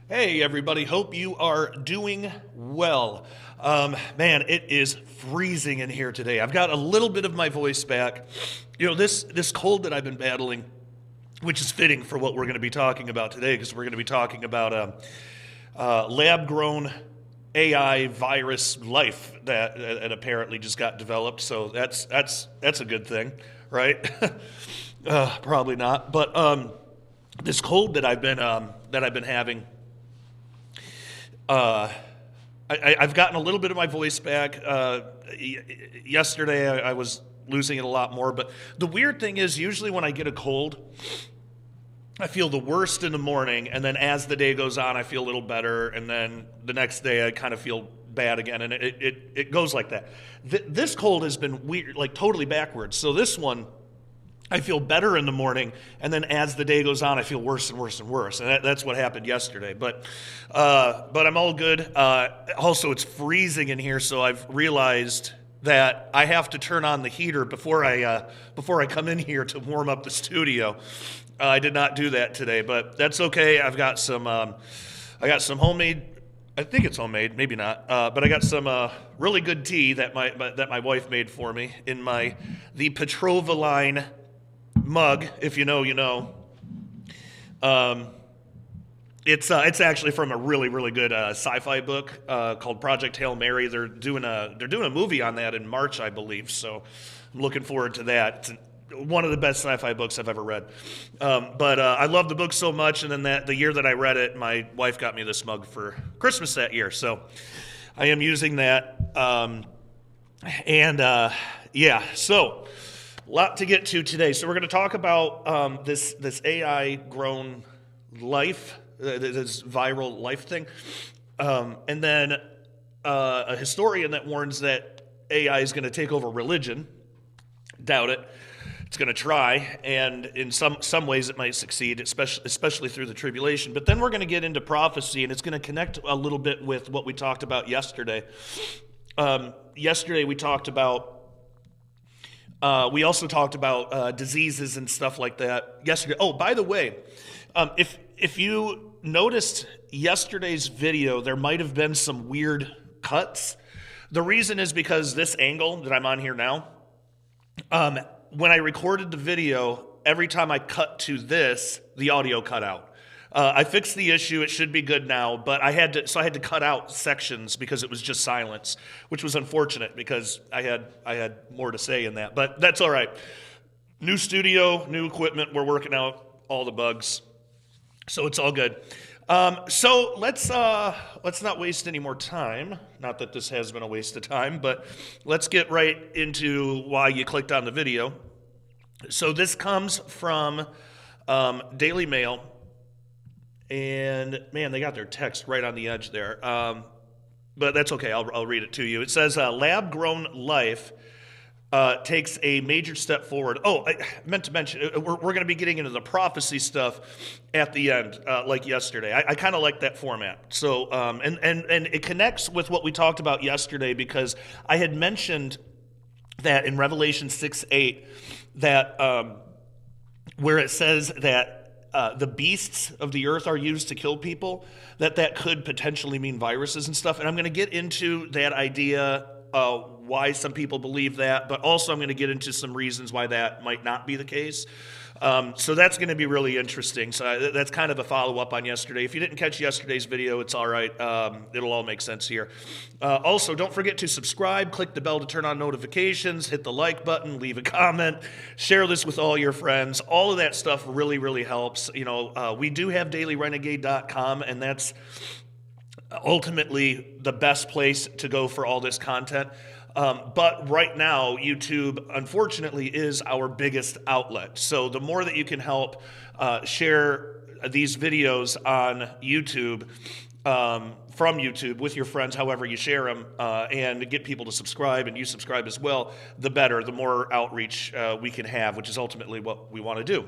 Hey, everybody. Hope you are doing well. Man, it is freezing in here today. I've got a little bit of my voice back. This cold that I've been battling, which is fitting for what we're going to be talking about today, because we're going to be talking about lab-grown AI virus life that apparently just got developed. So that's a good thing, right? Probably not. But this cold that I've been having. Uh, I've gotten a little bit of my voice back. Yesterday, I was losing it a lot more. But the weird thing is, usually when I get a cold, I feel the worst in the morning, and then as the day goes on, I feel a little better, and then the next day, I kind of feel bad again, and it goes like that. This cold has been weird, like totally backwards. So this one, I feel better in the morning, and then as the day goes on, I feel worse and worse and worse, and that's what happened yesterday. But I'm all good. Also, it's freezing in here, so I've realized that I have to turn on the heater before I come in here to warm up the studio. I did not do that today, but that's okay. I got some homemade. I think it's homemade, maybe not. But I got some really good tea that my wife made for me in the Petrova line mug. If you know, you know. It's actually from a really really good sci-fi book called Project Hail Mary. They're doing a movie on that in March, I believe. So I'm looking forward to that. It's one of the best sci-fi books I've ever read. But I love the book so much, and then the year that I read it, my wife got me this mug for Christmas that year. So I am using that. Yeah, so a lot to get to today. So we're going to talk about this AI grown life, this viral life thing, and then a historian that warns that AI is going to take over religion. Doubt it. It's going to try, and in some ways it might succeed, especially through the tribulation. But then we're going to get into prophecy, and it's going to connect a little bit with what we talked about yesterday. Yesterday we talked about. We also talked about diseases and stuff like that yesterday. Oh, by the way, if you noticed yesterday's video, there might have been some weird cuts. The reason is because this angle that I'm on here now. When I recorded the video, every time I cut to this, the audio cut out. I fixed the issue; it should be good now. But I had to cut out sections because it was just silence, which was unfortunate because I had more to say in that. But that's all right. New studio, new equipment. We're working out all the bugs, so it's all good. So let's not waste any more time. Not that this has been a waste of time, but let's get right into why you clicked on the video. So this comes from Daily Mail, and man, they got their text right on the edge there. But that's okay. I'll read it to you. It says, "Lab-grown life takes a major step forward." Oh, I meant to mention, we're going to be getting into the prophecy stuff at the end, like yesterday. I kind of like that format. So, and it connects with what we talked about yesterday, because I had mentioned that in Revelation 6:8, that where it says that the beasts of the earth are used to kill people, that could potentially mean viruses and stuff. And I'm going to get into that idea, why some people believe that, but also I'm going to get into some reasons why that might not be the case. So that's going to be really interesting. So that's kind of a follow-up on yesterday. If you didn't catch yesterday's video, it's all right. It'll all make sense here. Also, don't forget to subscribe, click the bell to turn on notifications, hit the like button, leave a comment, share this with all your friends. All of that stuff really, really helps. We do have dailyrenegade.com, and that's ultimately the best place to go for all this content. But right now, YouTube, unfortunately, is our biggest outlet. So the more that you can help share these videos on YouTube, from YouTube with your friends, however you share them, and get people to subscribe, and you subscribe as well, the better, the more outreach we can have, which is ultimately what we want to do.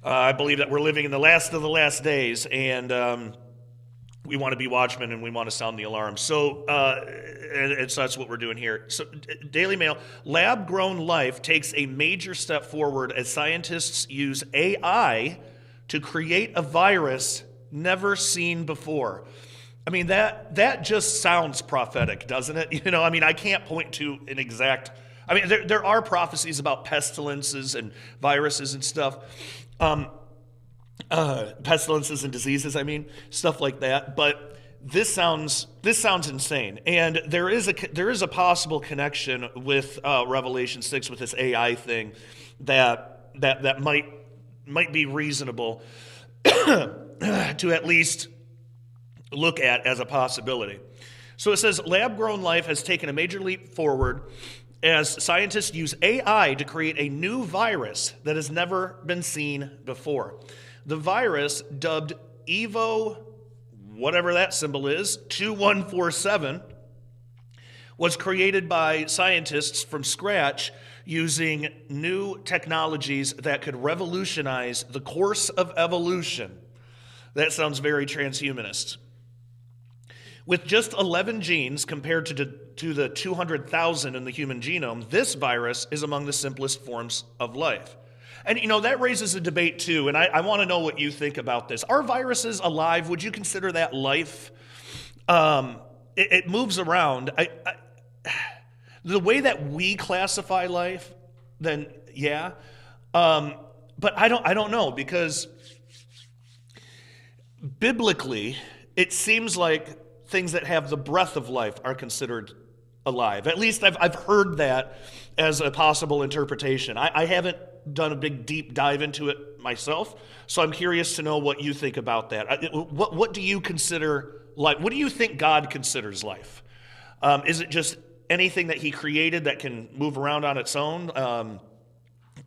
I believe that we're living in the last of the last days, and we want to be watchmen, and we want to sound the alarm. So, and so that's what we're doing here. So, Daily Mail, lab-grown life takes a major step forward as scientists use AI to create a virus never seen before. I mean, that just sounds prophetic, doesn't it? I mean, I can't point to an exact... I mean, there are prophecies about pestilences and viruses and stuff. Pestilences and diseases, I mean, stuff like that. But this sounds insane. And there is a possible connection with Revelation 6 with this AI thing that might be reasonable to at least look at as a possibility. So it says, lab-grown life has taken a major leap forward as scientists use AI to create a new virus that has never been seen before. The virus, dubbed Evo, whatever that symbol is, 2147, was created by scientists from scratch using new technologies that could revolutionize the course of evolution. That sounds very transhumanist. With just 11 genes compared to the 200,000 in the human genome, this virus is among the simplest forms of life. And, that raises a debate, too, and I want to know what you think about this. Are viruses alive? Would you consider that life? It moves around. The way that we classify life, then, yeah. But I don't know, because biblically, it seems like things that have the breath of life are considered alive. At least I've heard that as a possible interpretation. I haven't done a big deep dive into it myself, so I'm curious to know what you think about that. What do you consider life? What do you think God considers life? Is it just anything that he created that can move around on its own?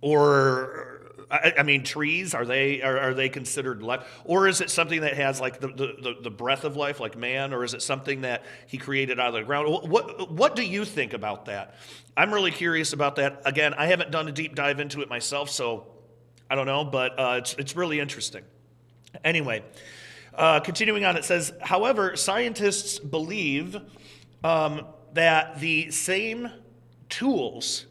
Or I mean, trees, are they considered life? Or is it something that has like the breath of life, like man? Or is it something that he created out of the ground? What do you think about that? I'm really curious about that. Again, I haven't done a deep dive into it myself, so I don't know, but it's really interesting. Anyway, continuing on, it says, however, scientists believe that the same tools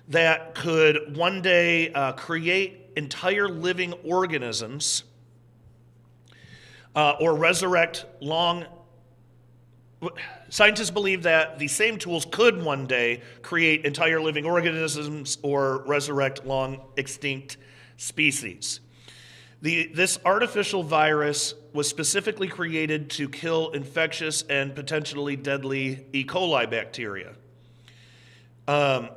that could one day create entire living organisms or resurrect scientists believe that the same tools could one day create entire living organisms or resurrect long extinct species. This artificial virus was specifically created to kill infectious and potentially deadly E. coli bacteria. Of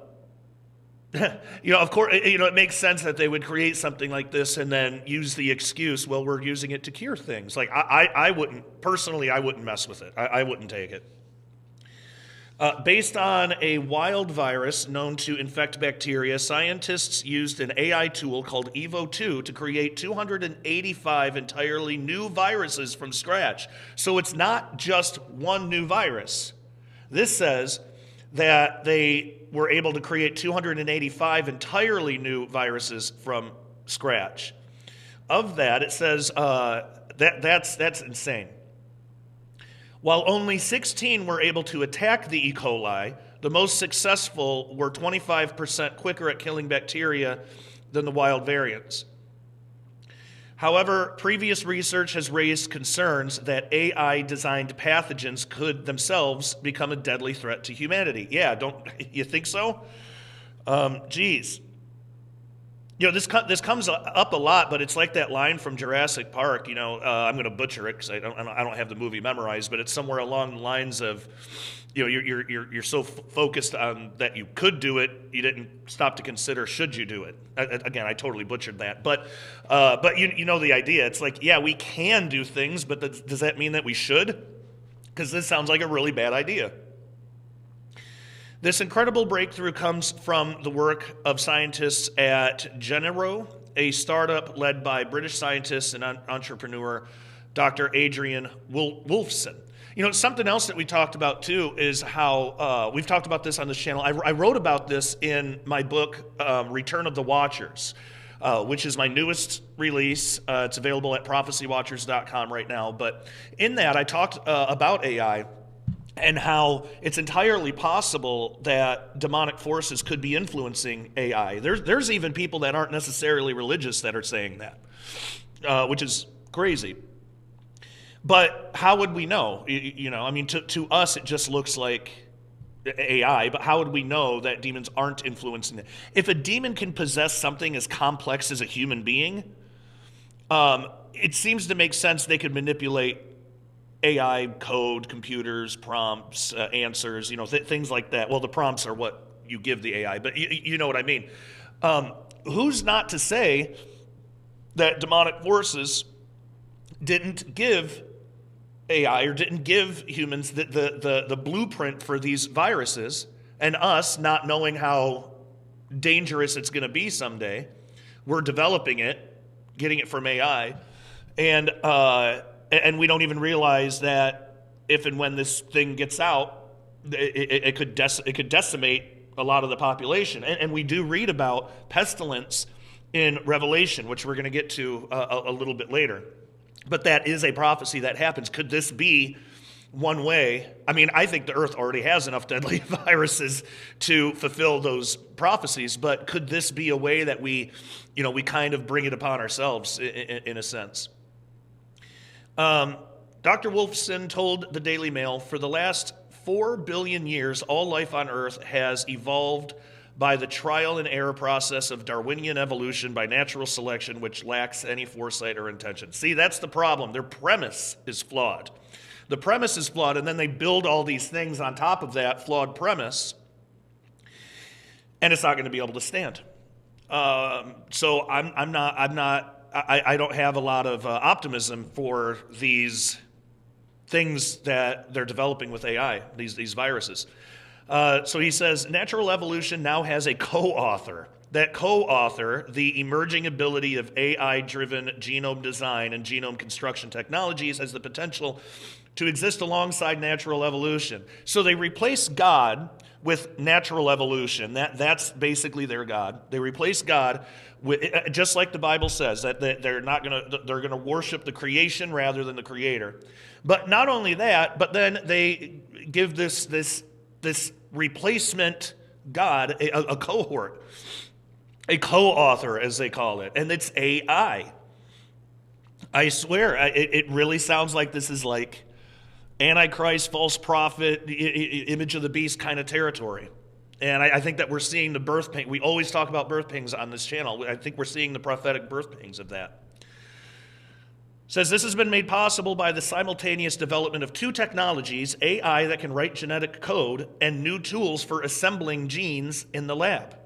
course, it makes sense that they would create something like this and then use the excuse, well, we're using it to cure things. Like, I wouldn't mess with it. I wouldn't take it. Based on a wild virus known to infect bacteria, scientists used an AI tool called Evo2 to create 285 entirely new viruses from scratch. So it's not just one new virus. This says that they were able to create 285 entirely new viruses from scratch. Of that, it says that's insane. While only 16 were able to attack the E. coli, the most successful were 25% quicker at killing bacteria than the wild variants. However, previous research has raised concerns that AI-designed pathogens could themselves become a deadly threat to humanity. Yeah, don't you think so? Geez. This comes up a lot, but it's like that line from Jurassic Park. I'm going to butcher it because I don't have the movie memorized, but it's somewhere along the lines of, you're so focused on that you could do it, you didn't stop to consider should you do it. Again, I totally butchered that, but you know the idea. It's like, yeah, we can do things, but does that mean that we should? Because this sounds like a really bad idea. This incredible breakthrough comes from the work of scientists at Genero, a startup led by British scientist and entrepreneur Dr. Adrian Wolfson. Something else that we talked about too is how we've talked about this on this channel. I wrote about this in my book, Return of the Watchers, which is my newest release. It's available at prophecywatchers.com right now. But in that, I talked about AI and how it's entirely possible that demonic forces could be influencing AI. There's even people that aren't necessarily religious that are saying that, which is crazy. But how would we know? I mean, to us, it just looks like AI, but how would we know that demons aren't influencing it? If a demon can possess something as complex as a human being, it seems to make sense they could manipulate AI code, computers, prompts, answers, things like that. Well, the prompts are what you give the AI, but you know what I mean. Who's not to say that demonic forces didn't give AI or didn't give humans the blueprint for these viruses, and us not knowing how dangerous it's going to be someday, we're developing it, getting it from AI, and we don't even realize that if and when this thing gets out, it could decimate a lot of the population. And we do read about pestilence in Revelation, which we're going to get to a little bit later. But that is a prophecy that happens. Could this be one way? I mean, I think the earth already has enough deadly viruses to fulfill those prophecies, but could this be a way that we kind of bring it upon ourselves in a sense? Dr. Wolfson told the Daily Mail, for the last 4 billion years, all life on earth has evolved by the trial and error process of Darwinian evolution by natural selection, which lacks any foresight or intention. See, that's the problem. Their premise is flawed. The premise is flawed, and then they build all these things on top of that flawed premise, and it's not going to be able to stand. So I don't have a lot of optimism for these things that they're developing with AI, these viruses. So he says, natural evolution now has a co-author. That co-author, the emerging ability of AI-driven genome design and genome construction technologies, has the potential to exist alongside natural evolution. So they replace God with natural evolution. That's basically their God. They replace God with, just like the Bible says, that they're going to worship the creation rather than the creator. But not only that, but then they give this replacement God a cohort, a co-author, as they call it, and it's AI. I swear, it really sounds like this is like Antichrist, false prophet, image of the beast kind of territory. And I think that we're seeing the birth pain. We always talk about birth pains on this channel. I think we're seeing the prophetic birth pains of that. Says this has been made possible by the simultaneous development of 2 technologies, AI that can write genetic code and new tools for assembling genes in the lab.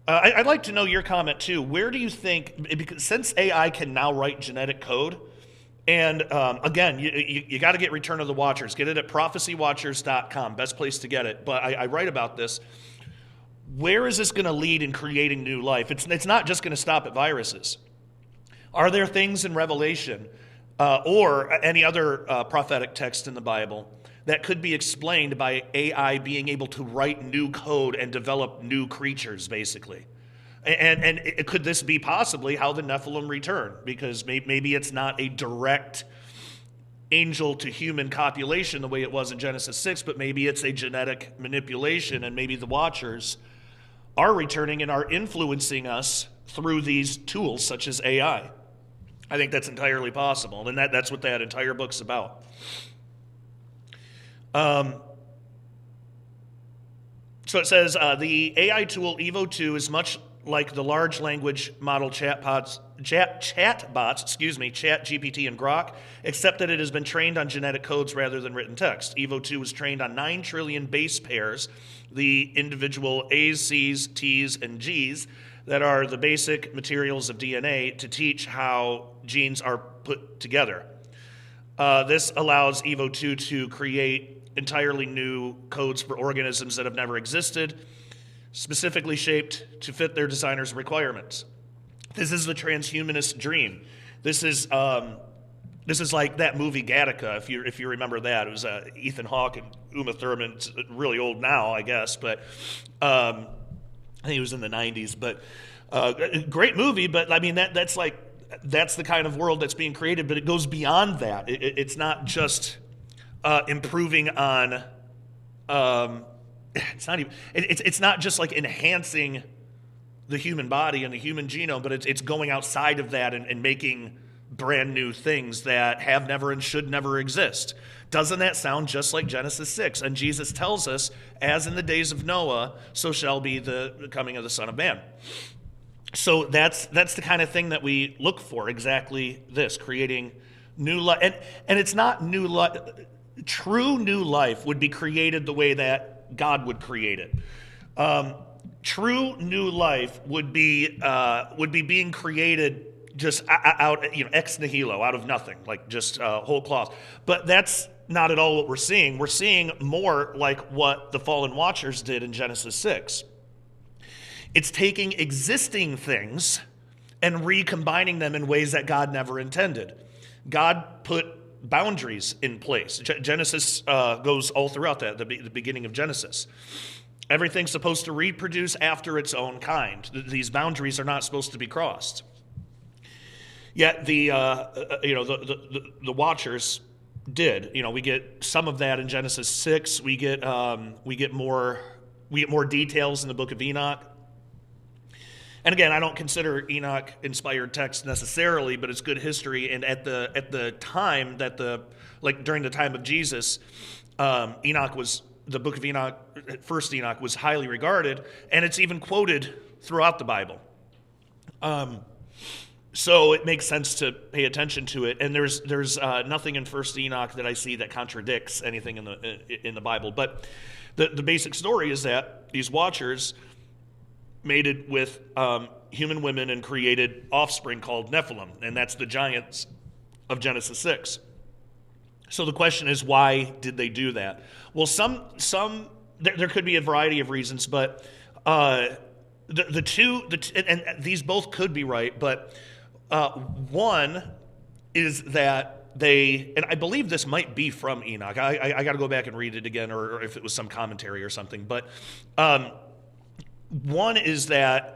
I'd like to know your comment too. Where do you think, because since AI can now write genetic code, and again, you got to get Return of the Watchers. Get it at prophecywatchers.com, best place to get it. But I write about this. Where is this going to lead in creating new life? It's not just going to stop at viruses. Are there things in Revelation or any other prophetic text in the Bible that could be explained by AI being able to write new code and develop new creatures, basically? And could this be possibly how the Nephilim return? Because maybe it's not a direct angel to human copulation the way it was in Genesis 6, but maybe it's a genetic manipulation, and maybe the Watchers are returning and are influencing us through these tools such as AI. I think that's entirely possible, and that's what that entire book's about. So it says, the AI tool Evo 2 is much like the large language model chatbots, ChatGPT and Grok, except that it has been trained on genetic codes rather than written text. Evo 2 was trained on 9 trillion base pairs, the individual A's, C's, T's, and G's, that are the basic materials of DNA to teach how genes are put together. This allows Evo 2 to create entirely new codes for organisms that have never existed, specifically shaped to fit their designer's requirements. This is the transhumanist dream. This is like that movie Gattaca, if you remember that. It was Ethan Hawke and Uma Thurman. It's really old now, I guess, but I think it was in the 90s. But great movie, but I mean that's the kind of world that's being created. But it goes beyond that. It's not just improving on. It's not just like enhancing the human body and the human genome, but it's going outside of that and making brand new things that have never and should never exist. Doesn't that sound just like Genesis 6? And Jesus tells us, as in the days of Noah, so shall be the coming of the Son of Man. So that's the kind of thing that we look for, exactly this, creating new life. And it's not new life. True new life would be created the way that God would create it. True new life would be being created just out, ex nihilo, out of nothing, like just whole cloth. But that's not at all what we're seeing. We're seeing more like what the fallen watchers did in Genesis 6. It's taking existing things and recombining them in ways that God never intended. God put boundaries in place. Genesis goes all throughout that, the beginning of Genesis. Everything's supposed to reproduce after its own kind. These boundaries are not supposed to be crossed. Yet the watchers did. We get some of that in Genesis 6. We get more details in the book of Enoch. And again, I don't consider Enoch inspired text necessarily, but it's good history. And at the time during the time of Jesus, the book of Enoch, First Enoch, was highly regarded, and it's even quoted throughout the Bible. So it makes sense to pay attention to it. And there's nothing in First Enoch that I see that contradicts anything in the Bible. But the basic story is that these watchers mated with human women and created offspring called Nephilim, and that's the giants of Genesis 6. So the question is, why did they do that? Well, there could be a variety of reasons, but the two, and these both could be right, but one is that and I believe this might be from Enoch. I got to go back and read it again, or if it was some commentary or something, but one is that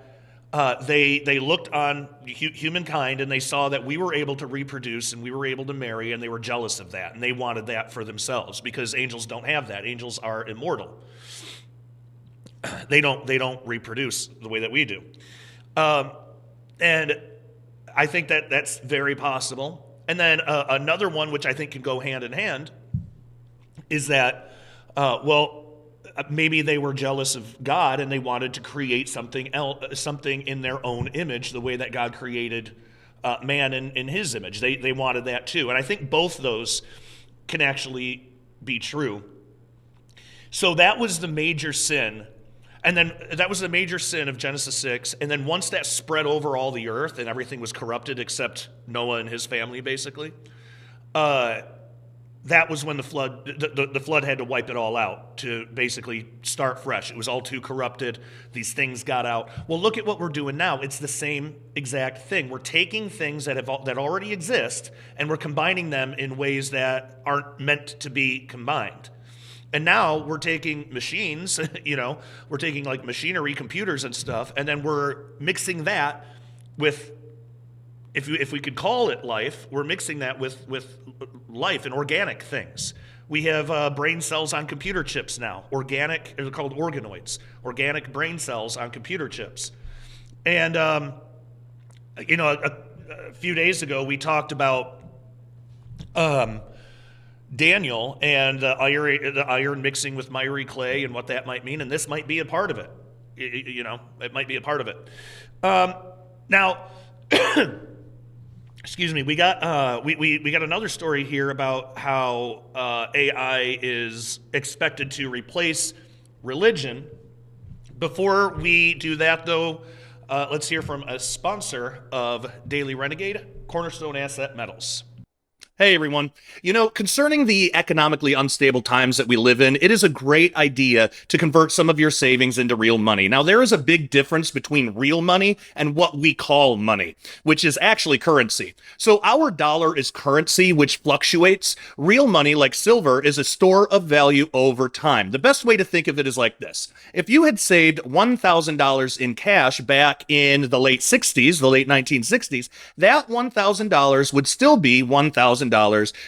they looked on humankind and they saw that we were able to reproduce and we were able to marry, and they were jealous of that, and they wanted that for themselves because angels don't have that. Angels are immortal. They don't reproduce the way that we do. And I think that that's very possible. And then another one, which I think can go hand in hand, is that, maybe they were jealous of God and they wanted to create something else, something in their own image, the way that God created man in his image. They wanted that too. And I think both those can actually be true. So that was the major sin. And then that was the major sin of Genesis 6. And then once that spread over all the earth and everything was corrupted except Noah and his family, basically, that was when the flood had to wipe it all out to basically start fresh. It was all too corrupted. These things got out. Well, look at what we're doing now. It's the same exact thing. We're taking things that already exist and we're combining them in ways that aren't meant to be combined. And now we're taking machines, we're taking like machinery, computers and stuff, and then we're mixing that with, if we could call it life, we're mixing that with life and organic things. We have brain cells on computer chips now. They're called organoids. Organic brain cells on computer chips. And, a few days ago we talked about Daniel and the iron mixing with miry clay and what that might mean, and this might be a part of it. It might be a part of it. Now, excuse me. We got we got another story here about how AI is expected to replace religion. Before we do that, though, let's hear from a sponsor of Daily Renegade, Cornerstone Asset Metals. Hey everyone. Concerning the economically unstable times that we live in, it is a great idea to convert some of your savings into real money. Now, there is a big difference between real money and what we call money, which is actually currency. So our dollar is currency, which fluctuates. Real money, like silver, is a store of value over time. The best way to think of it is like this. If you had saved $1,000 in cash back in the late 1960s, that $1,000 would still be $1,000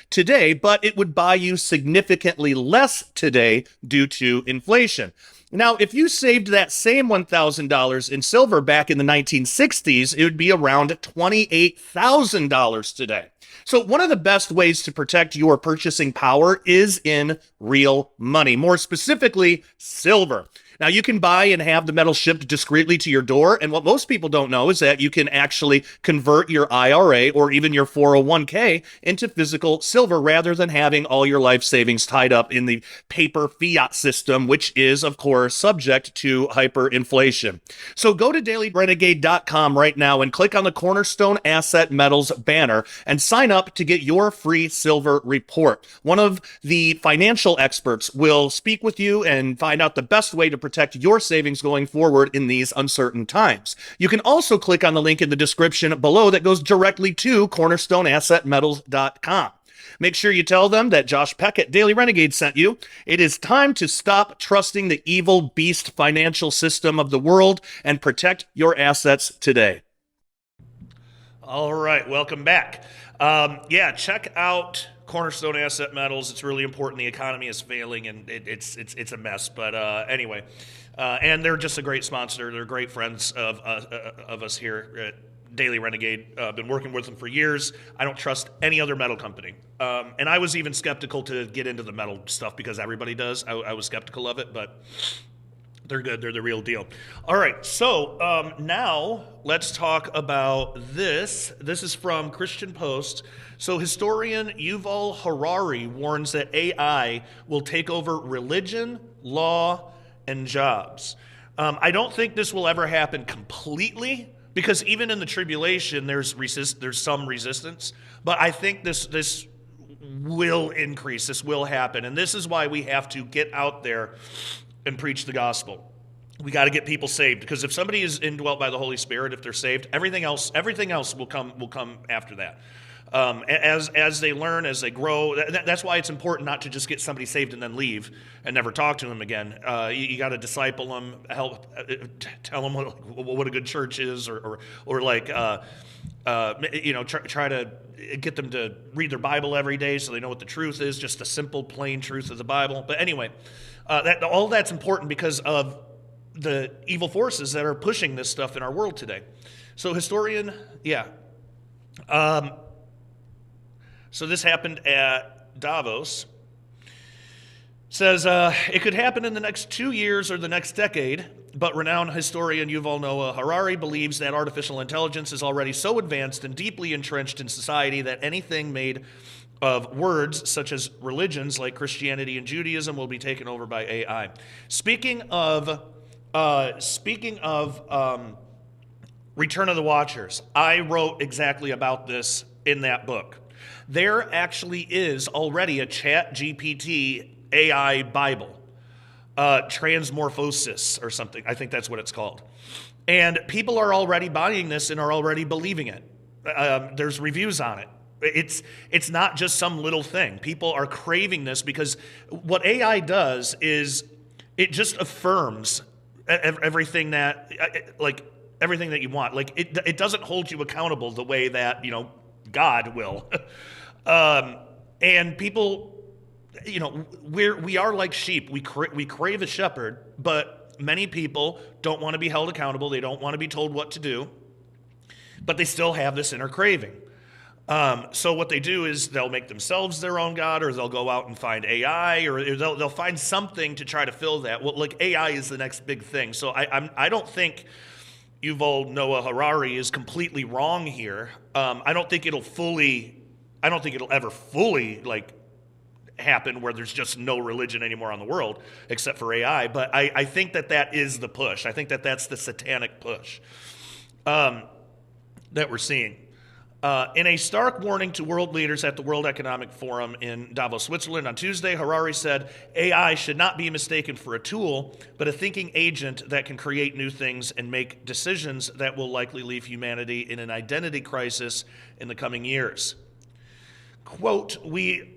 today, but it would buy you significantly less today due to inflation. Now, if you saved that same $1,000 in silver back in the 1960s, it would be around $28,000 today. So, one of the best ways to protect your purchasing power is in real money, more specifically, silver. Now, you can buy and have the metal shipped discreetly to your door. And what most people don't know is that you can actually convert your IRA or even your 401k into physical silver rather than having all your life savings tied up in the paper fiat system, which is, of course, subject to hyperinflation. So go to dailyrenegade.com right now and click on the Cornerstone Asset Metals banner and sign up to get your free silver report. One of the financial experts will speak with you and find out the best way to protect your savings going forward in these uncertain times. You can also click on the link in the description below that goes directly to cornerstoneassetmetals.com. Make sure you tell them that Josh Peck at Daily Renegade sent you. It is time to stop trusting the evil beast financial system of the world and protect your assets today. All right, welcome back. Check out Cornerstone Asset Metals. It's really important. The economy is failing, and it's a mess. But anyway, and they're just a great sponsor. They're great friends of us here at Daily Renegade. Been working with them for years. I don't trust any other metal company. And I was even skeptical to get into the metal stuff because everybody does. I was skeptical of it, but they're good. They're the real deal. All right. So now let's talk about this. This is from Christian Post. So historian Yuval Harari warns that AI will take over religion, law, and jobs. I don't think this will ever happen completely because even in the tribulation, there's some resistance. But I think this will increase. This will happen. And this is why we have to get out there and preach the gospel. We got to get people saved because if somebody is indwelt by the Holy Spirit, if they're saved, everything else will come after that. As they learn, as they grow, that's why it's important not to just get somebody saved and then leave and never talk to them again. You got to disciple them, help tell them what a good church is, or like try to get them to read their Bible every day so they know what the truth is, just the simple, plain truth of the Bible. But anyway, all that's important because of the evil forces that are pushing this stuff in our world today. So historian, so this happened at Davos. Says it could happen in the next 2 years or the next decade, but renowned historian Yuval Noah Harari believes that artificial intelligence is already so advanced and deeply entrenched in society that anything made of words such as religions like Christianity and Judaism will be taken over by AI. Speaking of Return of the Watchers, I wrote exactly about this in that book. There actually is already a ChatGPT AI Bible, Transmorphosis or something. I think that's what it's called. And people are already buying this and are already believing it. There's reviews on it. It's not just some little thing. People are craving this because what AI does is it just affirms everything that everything that you want. Like it doesn't hold you accountable the way that God will. And people, we are like sheep. We crave a shepherd, but many people don't want to be held accountable. They don't want to be told what to do, but they still have this inner craving. So what they do is they'll make themselves their own God, or they'll go out and find AI, or they'll find something to try to fill that. Well, like AI is the next big thing. So I don't think Yuval Noah Harari is completely wrong here. I don't think it'll ever fully happen where there's just no religion anymore on the world except for AI. But I think that is the push. I think that's the satanic push that we're seeing. In a stark warning to world leaders at the World Economic Forum in Davos, Switzerland on Tuesday, Harari said AI should not be mistaken for a tool, but a thinking agent that can create new things and make decisions that will likely leave humanity in an identity crisis in the coming years. Quote, we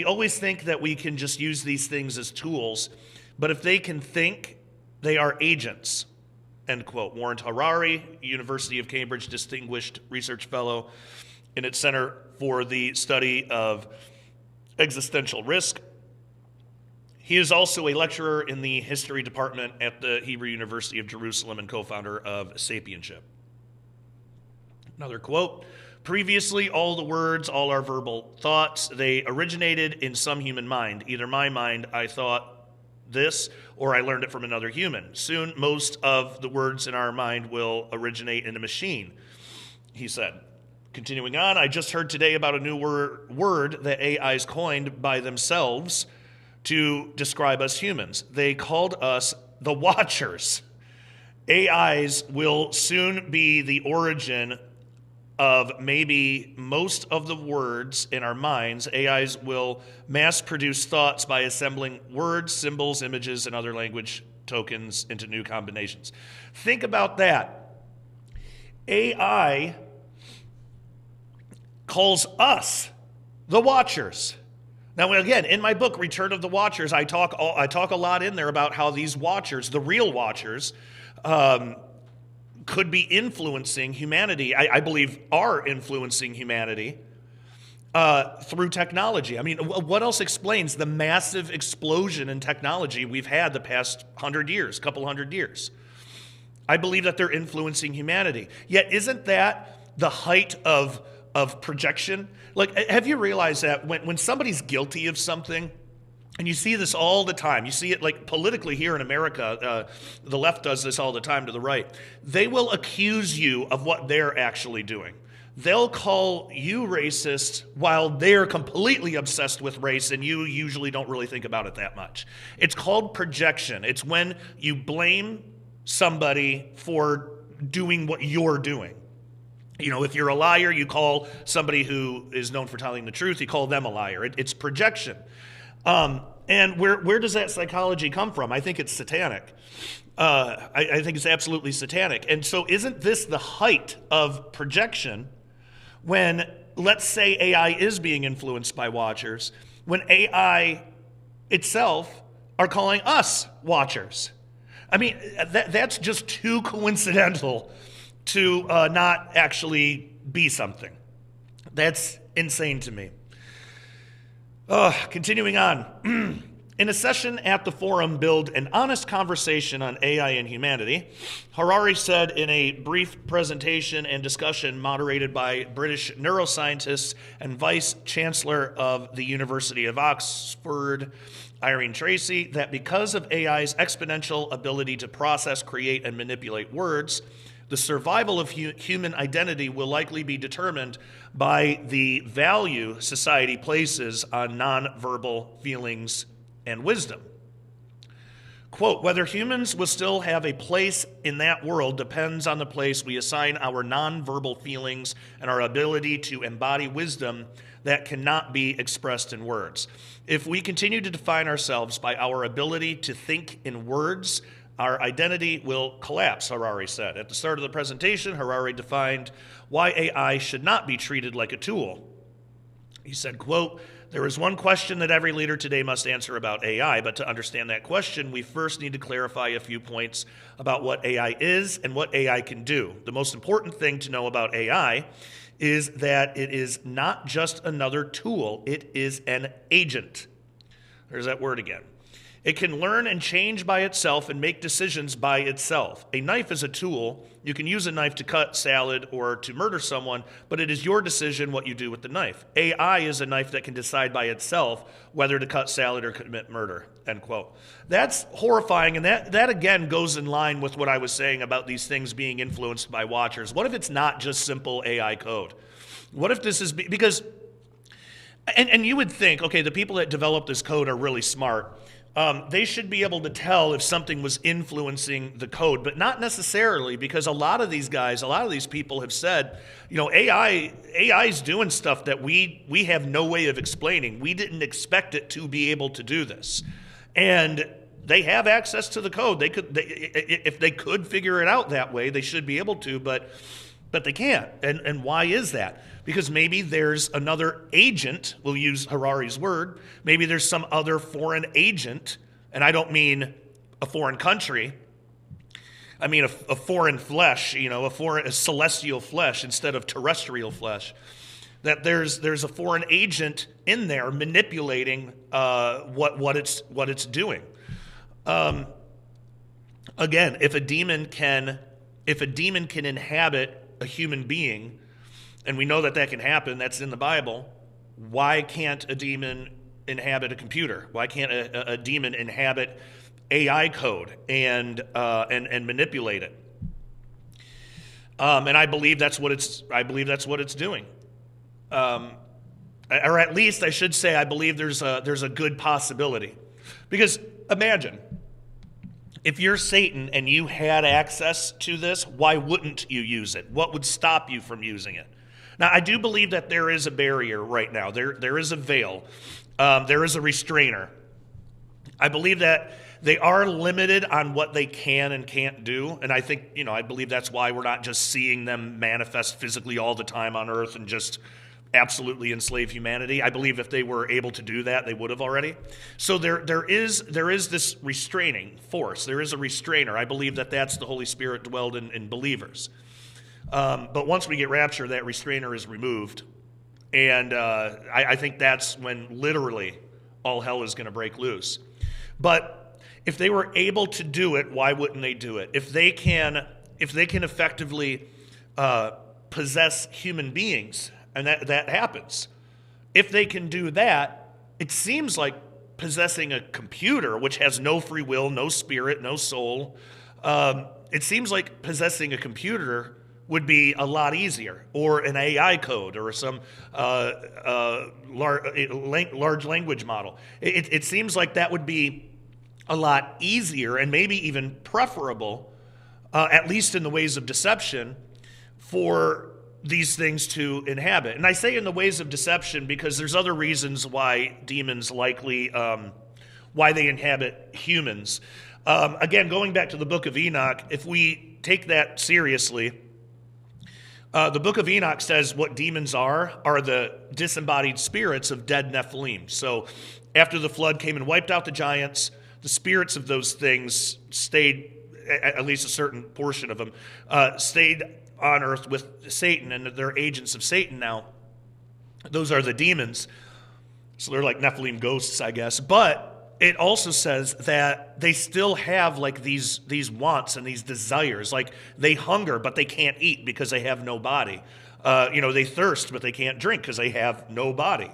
always think that we can just use these things as tools, but if they can think, they are agents. End quote. Warren Harari, University of Cambridge Distinguished Research Fellow in its Center for the Study of Existential Risk. He is also a lecturer in the history department at the Hebrew University of Jerusalem and co-founder of Sapienship. Another quote, previously all the words, all our verbal thoughts, they originated in some human mind. Either my mind, I thought this, or I learned it from another human. Soon, most of the words in our mind will originate in a machine, he said. Continuing on, I just heard today about a new word that AIs coined by themselves to describe us humans. They called us the Watchers. AIs will soon be the origin of maybe most of the words in our minds. AIs will mass produce thoughts by assembling words, symbols, images, and other language tokens into new combinations. Think about that. AI calls us the Watchers. Now, again, in my book, Return of the Watchers, I talk a lot in there about how these Watchers, the real Watchers, could be influencing humanity. I believe are influencing humanity through technology. I mean, what else explains the massive explosion in technology we've had the past couple hundred years? I believe that they're influencing humanity. Yet, isn't that the height of projection? Like, have you realized that when somebody's guilty of something, and you see this all the time, you see it like politically here in America, the left does this all the time to the right, they will accuse you of what they're actually doing. They'll call you racist while they're completely obsessed with race, and you usually don't really think about it that much. It's called projection. It's when you blame somebody for doing what you're doing. You know, if you're a liar, you call somebody who is known for telling the truth, you call them a liar. It's projection. And where does that psychology come from? I think it's satanic. I think it's absolutely satanic. And so isn't this the height of projection when, let's say AI is being influenced by Watchers, when AI itself are calling us Watchers? I mean, that's just too coincidental to not actually be something. That's insane to me. Continuing on. In a session at the forum, Build an Honest Conversation on AI and Humanity, Harari said in a brief presentation and discussion moderated by British neuroscientist and Vice Chancellor of the University of Oxford, Irene Tracy, that because of AI's exponential ability to process, create, and manipulate words, the survival of human identity will likely be determined by the value society places on nonverbal feelings and wisdom. Quote, whether humans will still have a place in that world depends on the place we assign our nonverbal feelings and our ability to embody wisdom that cannot be expressed in words. If we continue to define ourselves by our ability to think in words, our identity will collapse, Harari said. At the start of the presentation, Harari defined why AI should not be treated like a tool. He said, quote, there is one question that every leader today must answer about AI, but to understand that question, we first need to clarify a few points about what AI is and what AI can do. The most important thing to know about AI is that it is not just another tool, it is an agent. There's that word again. It can learn and change by itself and make decisions by itself. A knife is a tool. You can use a knife to cut salad or to murder someone, but it is your decision what you do with the knife. AI is a knife that can decide by itself whether to cut salad or commit murder, end quote. That's horrifying, and that again goes in line with what I was saying about these things being influenced by Watchers. What if it's not just simple AI code? What if this is, because, and you would think, okay, the people that develop this code are really smart. They should be able to tell if something was influencing the code, but not necessarily, because a lot of these people have said, you know, AI is doing stuff that we have no way of explaining. We didn't expect it to be able to do this. And they have access to the code. If they could figure it out that way, they should be able to, but they can't. And why is that? Because maybe there's another agent, we'll use Harari's word, maybe there's some other foreign agent, and I don't mean a foreign country, I mean a foreign flesh, you know, a celestial flesh instead of terrestrial flesh. that there's a foreign agent in there manipulating what it's doing. Again, if a demon can inhabit a human being, and we know that can happen, that's in the Bible, why can't a demon inhabit a computer? Why can't a demon inhabit AI code and manipulate it? And I believe that's what it's doing. Or at least I should say, I believe there's a good possibility. Because imagine, if you're Satan and you had access to this, why wouldn't you use it? What would stop you from using it? Now, I do believe that there is a barrier right now. There is a veil. There is a restrainer. I believe that they are limited on what they can and can't do. And I think, I believe that's why we're not just seeing them manifest physically all the time on earth and just absolutely enslave humanity. I believe if they were able to do that, they would have already. So there is this restraining force. There is a restrainer. I believe that that's the Holy Spirit dwelled in believers. But once we get raptured, that restrainer is removed. And I think that's when literally all hell is going to break loose. But if they were able to do it, why wouldn't they do it? If they can effectively possess human beings, and that happens, if they can do that, it seems like possessing a computer, which has no free will, no spirit, no soul, it seems like possessing a computer would be a lot easier, or an AI code, or some large language model. It seems like that would be a lot easier and maybe even preferable, at least in the ways of deception, for these things to inhabit. And I say in the ways of deception because there's other reasons why demons likely, why they inhabit humans. Again, going back to the book of Enoch, if we take that seriously, the book of Enoch says what demons are the disembodied spirits of dead Nephilim. So after the flood came and wiped out the giants, the spirits of those things stayed, at least a certain portion of them, stayed on earth with Satan, and they're agents of Satan now. Those are the demons. So they're like Nephilim ghosts, I guess. But it also says that they still have like these wants and these desires. Like they hunger, but they can't eat because they have no body. They thirst, but they can't drink because they have no body.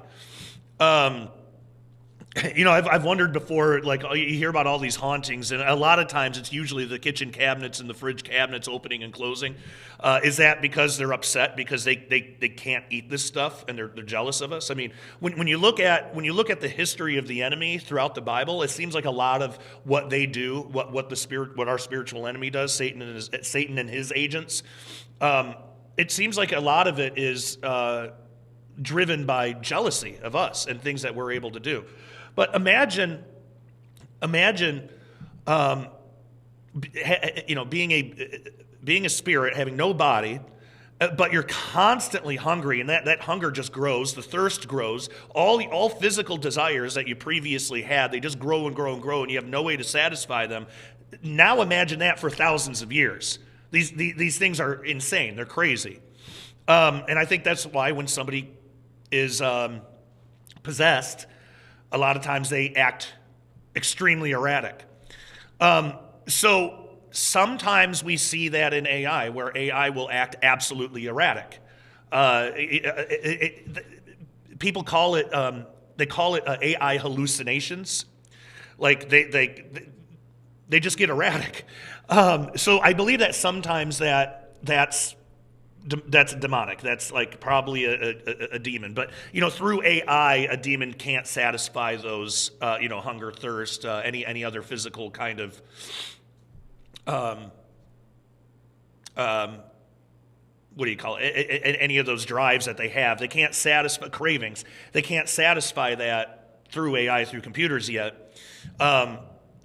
I've wondered before, like you hear about all these hauntings, and a lot of times it's usually the kitchen cabinets and the fridge cabinets opening and closing. Is that because they're upset because they can't eat this stuff and they're jealous of us? I mean, when you look at the history of the enemy throughout the Bible, it seems like a lot of what they do, what our spiritual enemy does, Satan and his agents. It seems like a lot of it is driven by jealousy of us and things that we're able to do. But imagine, being a spirit, having no body, but you're constantly hungry, and that hunger just grows. The thirst grows. All physical desires that you previously had, they just grow and grow and grow, and you have no way to satisfy them. Now imagine that for thousands of years. These things are insane. They're crazy, and I think that's why when somebody is possessed, a lot of times they act extremely erratic. So sometimes we see that in AI, where AI will act absolutely erratic. People call it, AI hallucinations. Like they just get erratic. So I believe that sometimes that's demonic. That's like probably a demon. But through AI, a demon can't satisfy those hunger, thirst, any other physical kind of what do you call it? Any of those drives that they have. They can't satisfy cravings. They can't satisfy that through AI, through computers yet.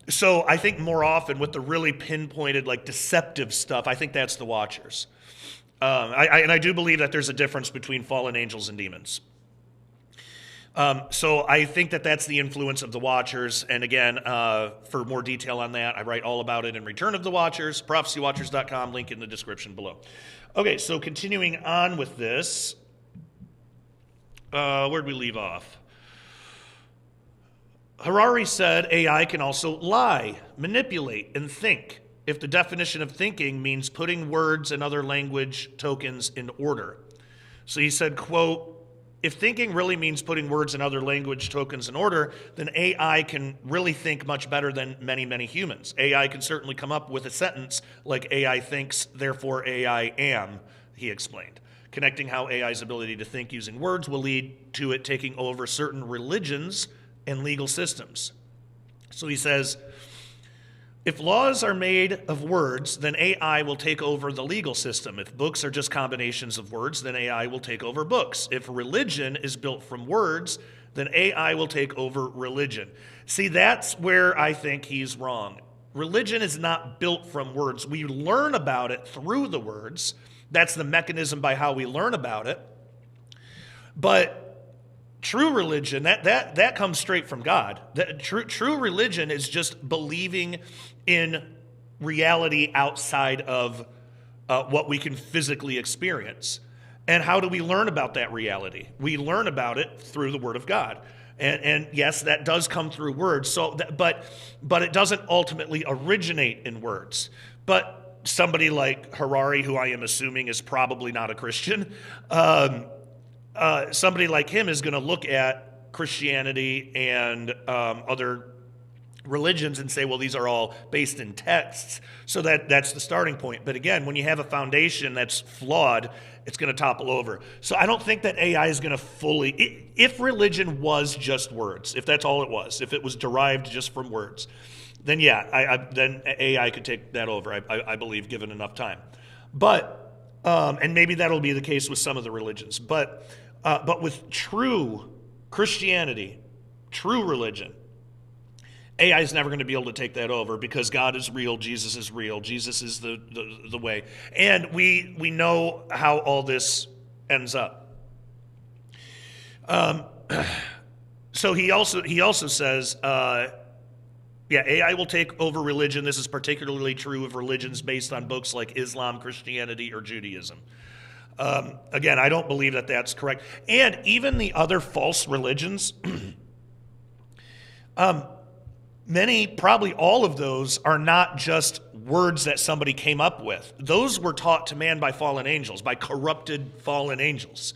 So I think more often with the really pinpointed, like deceptive stuff, I think that's the Watchers. I do believe that there's a difference between fallen angels and demons. So I think that that's the influence of the Watchers. And again, for more detail on that, I write all about it in Return of the Watchers, prophecywatchers.com, link in the description below. Okay, so continuing on with this. Where'd we leave off? Harari said AI can also lie, manipulate, and think if the definition of thinking means putting words and other language tokens in order. So he said, quote, if thinking really means putting words and other language tokens in order, then AI can really think much better than many, many humans. AI can certainly come up with a sentence like AI thinks, therefore AI am, he explained. Connecting how AI's ability to think using words will lead to it taking over certain religions and legal systems. So he says, if laws are made of words, then AI will take over the legal system. If books are just combinations of words, then AI will take over books. If religion is built from words, then AI will take over religion. See, that's where I think he's wrong. Religion is not built from words. We learn about it through the words. That's the mechanism by how we learn about it. But true religion, that comes straight from God. True religion is just believing in reality outside of what we can physically experience. And how do we learn about that reality? We learn about it through the Word of God. And yes, that does come through words. So, but it doesn't ultimately originate in words. But somebody like Harari, who I am assuming is probably not a Christian, somebody like him is going to look at Christianity and other religions and say, well, these are all based in texts. So that's the starting point. But again, when you have a foundation that's flawed, it's going to topple over. So I don't think that AI is going to fully, if religion was just words, if that's all it was, if it was derived just from words, then yeah, then AI could take that over, I believe, given enough time. But, and maybe that'll be the case with some of the religions, but with true Christianity, true religion, AI is never going to be able to take that over because God is real, Jesus is the way. And we know how all this ends up. So he also says, AI will take over religion. This is particularly true of religions based on books like Islam, Christianity, or Judaism. Again, I don't believe that that's correct. And even the other false religions, many, probably all of those, are not just words that somebody came up with. Those were taught to man by fallen angels, by corrupted fallen angels.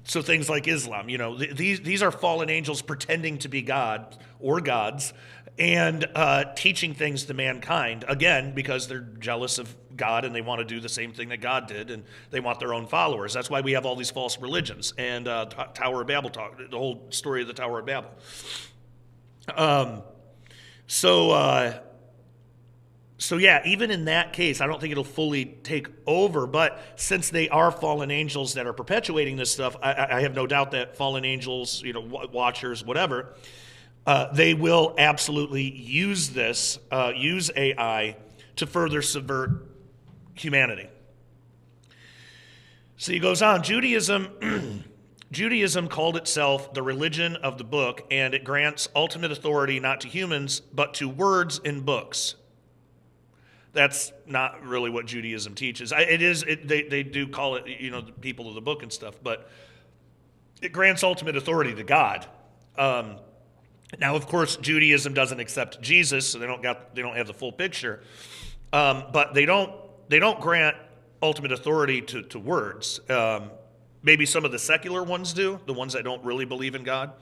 So things like Islam, these are fallen angels pretending to be God or gods and teaching things to mankind, again, because they're jealous of God and they want to do the same thing that God did and they want their own followers. That's why we have all these false religions and Tower of Babel talk, the whole story of the Tower of Babel. So yeah, even in that case, I don't think it'll fully take over. But since they are fallen angels that are perpetuating this stuff, I have no doubt that fallen angels, watchers, whatever, they will absolutely use this, use AI to further subvert humanity. So he goes on, Judaism called itself the religion of the book, and it grants ultimate authority not to humans, but to words in books. That's not really what Judaism teaches. They do call it, the people of the book and stuff, but it grants ultimate authority to God. Now, of course, Judaism doesn't accept Jesus, so they don't have the full picture. But they don't grant ultimate authority to words. Maybe some of the secular ones do, the ones that don't really believe in God.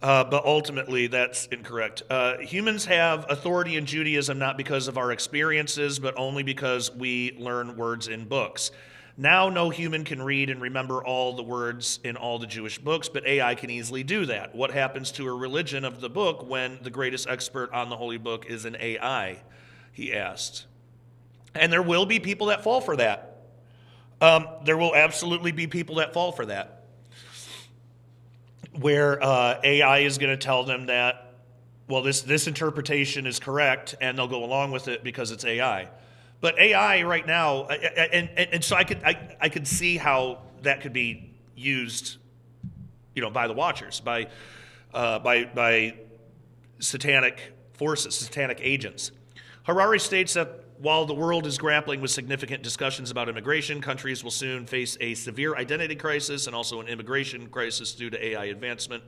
But ultimately, that's incorrect. Humans have authority in Judaism not because of our experiences, but only because we learn words in books. Now, no human can read and remember all the words in all the Jewish books, but AI can easily do that. What happens to a religion of the book when the greatest expert on the holy book is an AI? He asked. And there will be people that fall for that. There will absolutely be people that fall for that. Where AI is going to tell them that, well, this interpretation is correct, and they'll go along with it because it's AI. But AI right now, and so I could see how that could be used, by the watchers, by satanic forces, satanic agents. Harari states that while the world is grappling with significant discussions about immigration, countries will soon face a severe identity crisis and also an immigration crisis due to AI advancement.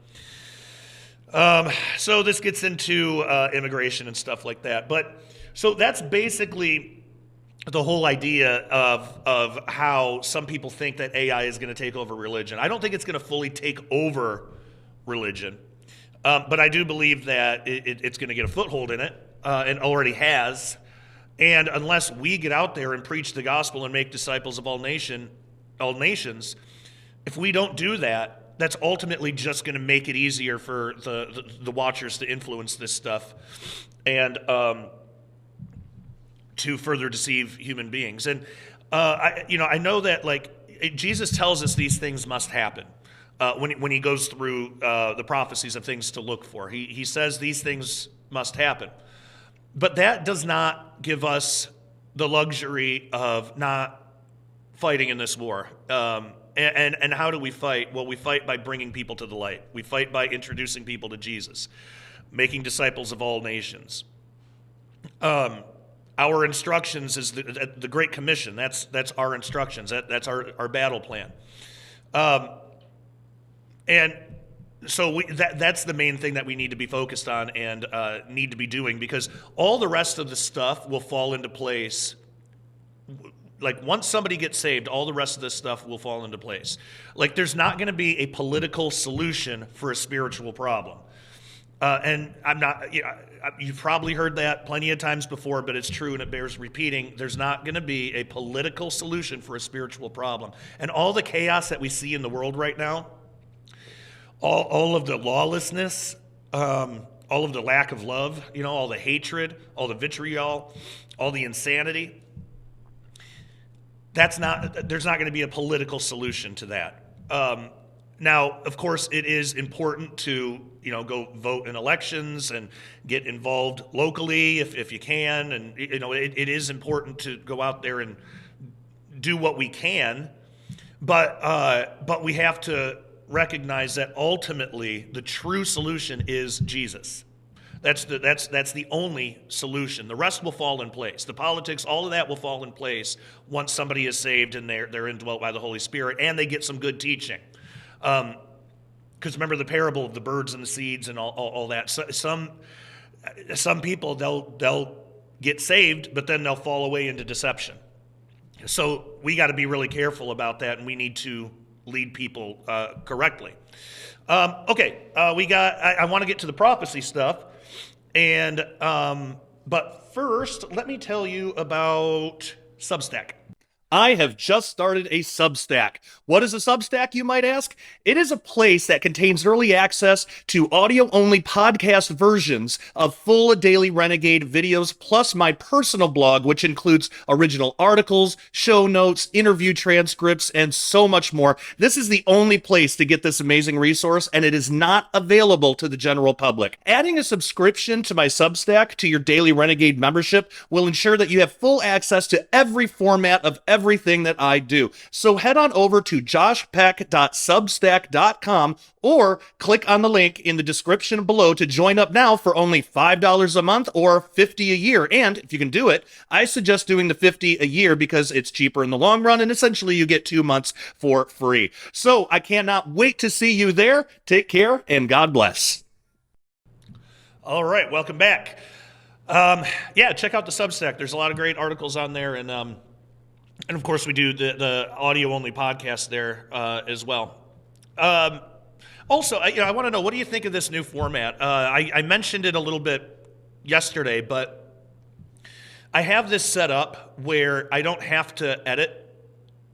So this gets into immigration and stuff like that. But so that's basically the whole idea of how some people think that AI is going to take over religion. I don't think it's going to fully take over religion, but I do believe that it's going to get a foothold in it, and already has. And unless we get out there and preach the gospel and make disciples of all nations, if we don't do that, that's ultimately just going to make it easier for the watchers to influence this stuff and to further deceive human beings. And I know that Jesus tells us these things must happen when he goes through the prophecies of things to look for. He says these things must happen, but that does not give us the luxury of not fighting in this war. And how do we fight? Well, we fight by bringing people to the light. We fight by introducing people to Jesus, making disciples of all nations. Our instructions is the Great Commission. That's our instructions. That's our battle plan. And so that's the main thing that we need to be focused on and need to be doing, because all the rest of the stuff will fall into place. Like, once somebody gets saved, all the rest of this stuff will fall into place. Like, there's not going to be a political solution for a spiritual problem. And I'm not, you've probably heard that plenty of times before, but it's true and it bears repeating. There's not going to be a political solution for a spiritual problem. And all the chaos that we see in the world right now, all of the lawlessness, all of the lack of love, all the hatred, all the vitriol, all the insanity, there's not going to be a political solution to that. Now, of course, it is important to go vote in elections and get involved locally if you can, and it is important to go out there and do what we can, but we have to recognize that ultimately the true solution is Jesus. That's the only solution. The rest will fall in place. The politics, all of that will fall in place once somebody is saved and they're indwelt by the Holy Spirit and they get some good teaching. Because remember the parable of the birds and the seeds and all that. So, some people they'll get saved, but then they'll fall away into deception. So we got to be really careful about that, and we need to lead people correctly. Okay, I want to get to the prophecy stuff. And but first, let me tell you about Substack. I have just started a Substack. What is a Substack, you might ask? It is a place that contains early access to audio-only podcast versions of full Daily Renegade videos, plus my personal blog, which includes original articles, show notes, interview transcripts, and so much more. This is the only place to get this amazing resource, and it is not available to the general public. Adding a subscription to my Substack to your Daily Renegade membership will ensure that you have full access to every format of everything that I do. So head on over to joshpeck.substack.com or click on the link in the description below to join up now for only $5 a month or $50 a year. And if you can do it, I suggest doing the $50 a year because it's cheaper in the long run, and essentially you get 2 months for free. So I cannot wait to see you there. Take care and God bless. All right, welcome back. Check out the Substack. There's a lot of great articles on there, and of course, we do the audio-only podcast there as well. Also, I want to know, what do you think of this new format? I mentioned it a little bit yesterday, but I have this set up where I don't have to edit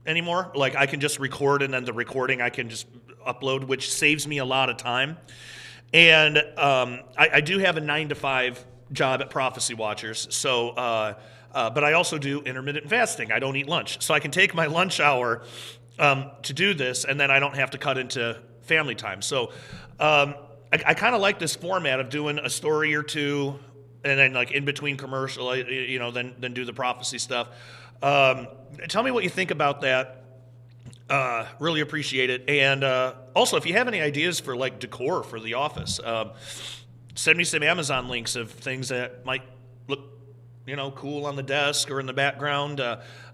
anymore. Like, I can just record, and then the recording I can just upload, which saves me a lot of time. And I do have a 9-to-5 job at Prophecy Watchers, so... but I also do intermittent fasting. I don't eat lunch. So I can take my lunch hour to do this, and then I don't have to cut into family time. So I kind of like this format of doing a story or two, and then in between commercial, then do the prophecy stuff. Tell me what you think about that. Really appreciate it. And also, if you have any ideas for decor for the office, send me some Amazon links of things that might look cool on the desk or in the background.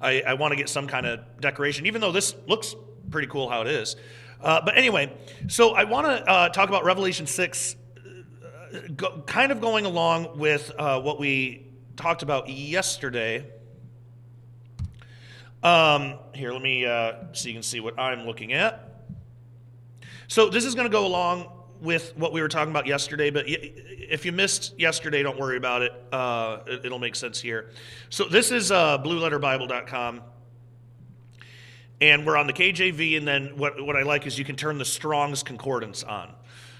I want to get some kind of decoration, even though this looks pretty cool how it is. But anyway, so I want to talk about Revelation 6, kind of going along with what we talked about yesterday. Here, let me, so you can see what I'm looking at. So this is going to go along with what we were talking about yesterday, but if you missed yesterday, don't worry about it. It'll make sense here. So this is blueletterbible.com, and we're on the KJV, and then what I like is you can turn the Strong's Concordance on.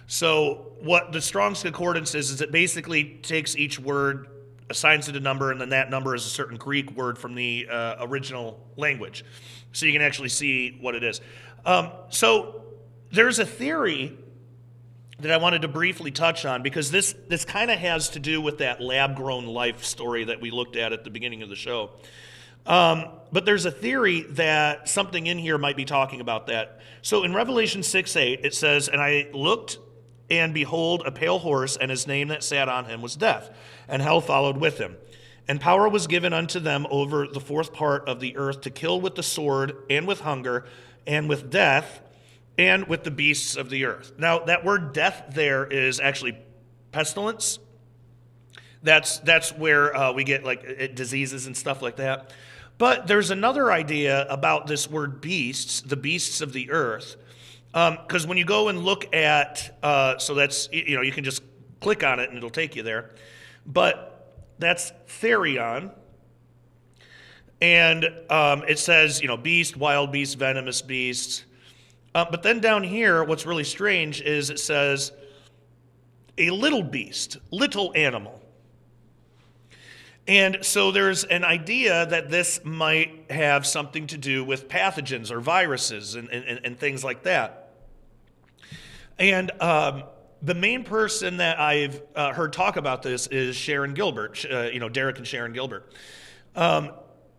So what the Strong's Concordance is it basically takes each word, assigns it a number, and then that number is a certain Greek word from the original language. So you can actually see what it is. So there's a theory that I wanted to briefly touch on, because this kind of has to do with that lab-grown life story that we looked at the beginning of the show. But there's a theory that something in here might be talking about that. So in Revelation 6:8, it says, "And I looked, and behold, a pale horse, and his name that sat on him was Death, and hell followed with him. And power was given unto them over the fourth part of the earth to kill with the sword, and with hunger, and with death, and with the beasts of the earth." Now, that word death there is actually pestilence. That's where we get like diseases and stuff like that. But there's another idea about this word beasts, the beasts of the earth. Because when you go and look at, so that's, you can just click on it and it'll take you there. But that's therion. And it says, beast, wild beast, venomous beast. But then down here, what's really strange is it says a little beast, little animal. And so there's an idea that this might have something to do with pathogens or viruses and things like that. And the main person that I've heard talk about this is Sharon Gilbert, Derek and Sharon Gilbert.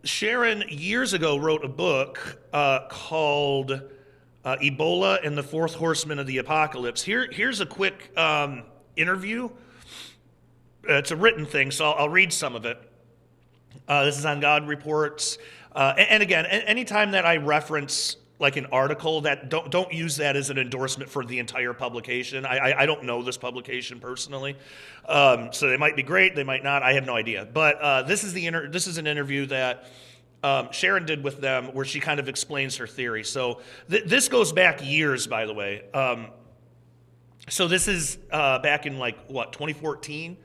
Sharon, years ago, wrote a book called Ebola and the Fourth Horseman of the Apocalypse. Here's a quick interview. It's a written thing, so I'll read some of it. This is on God Reports. And again, anytime that I reference like an article, that don't use that as an endorsement for the entire publication. I don't know this publication personally, so they might be great, they might not. I have no idea. But this is an interview that Sharon did with them, where she kind of explains her theory. So this goes back years, by the way. So this is back in 2014,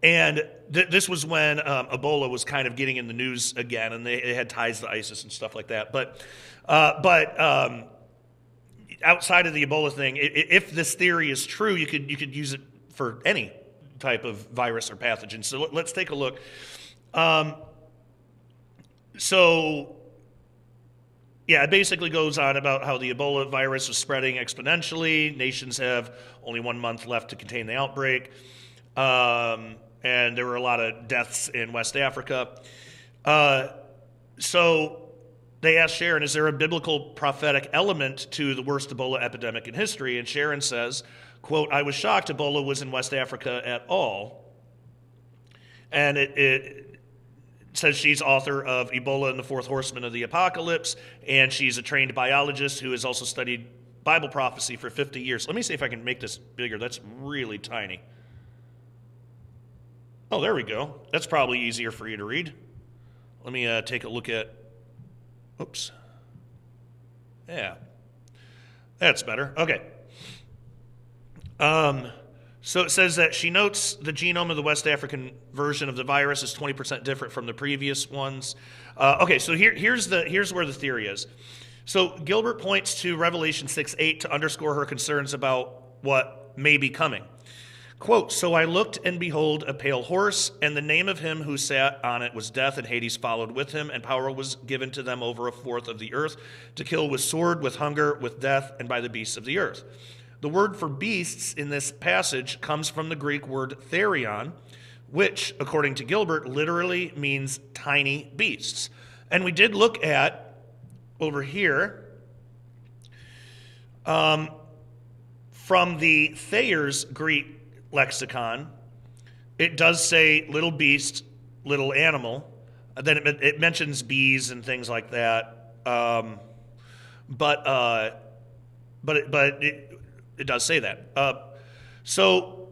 and this was when Ebola was kind of getting in the news again, and they had ties to ISIS and stuff like that. But outside of the Ebola thing, if this theory is true, you could use it for any type of virus or pathogen. So let's take a look. So, yeah, it basically goes on about how the Ebola virus is spreading exponentially. Nations have only 1 month left to contain the outbreak. And there were a lot of deaths in West Africa. So they asked Sharon, is there a biblical prophetic element to the worst Ebola epidemic in history? And Sharon says, quote, "I was shocked Ebola was in West Africa at all." And it says she's author of Ebola and the Fourth Horseman of the Apocalypse, and she's a trained biologist who has also studied Bible prophecy for 50 years. Let me see if I can make this bigger. That's really tiny. Oh, there we go. That's probably easier for you to read. Let me take a look at, oops. Yeah, that's better. Okay. So it says that she notes the genome of the West African version of the virus is 20% different from the previous ones. Okay, so here's where the theory is. So Gilbert points to Revelation 6:8 to underscore her concerns about what may be coming. Quote, "So I looked, and behold, a pale horse, and the name of him who sat on it was Death, and Hades followed with him, and power was given to them over a fourth of the earth, to kill with sword, with hunger, with death, and by the beasts of the earth." The word for beasts in this passage comes from the Greek word therion, which, according to Gilbert, literally means tiny beasts. And we did look at, over here, from the Thayer's Greek lexicon, It does say little beast, little animal. Then it mentions bees and things like that. But it does say that. So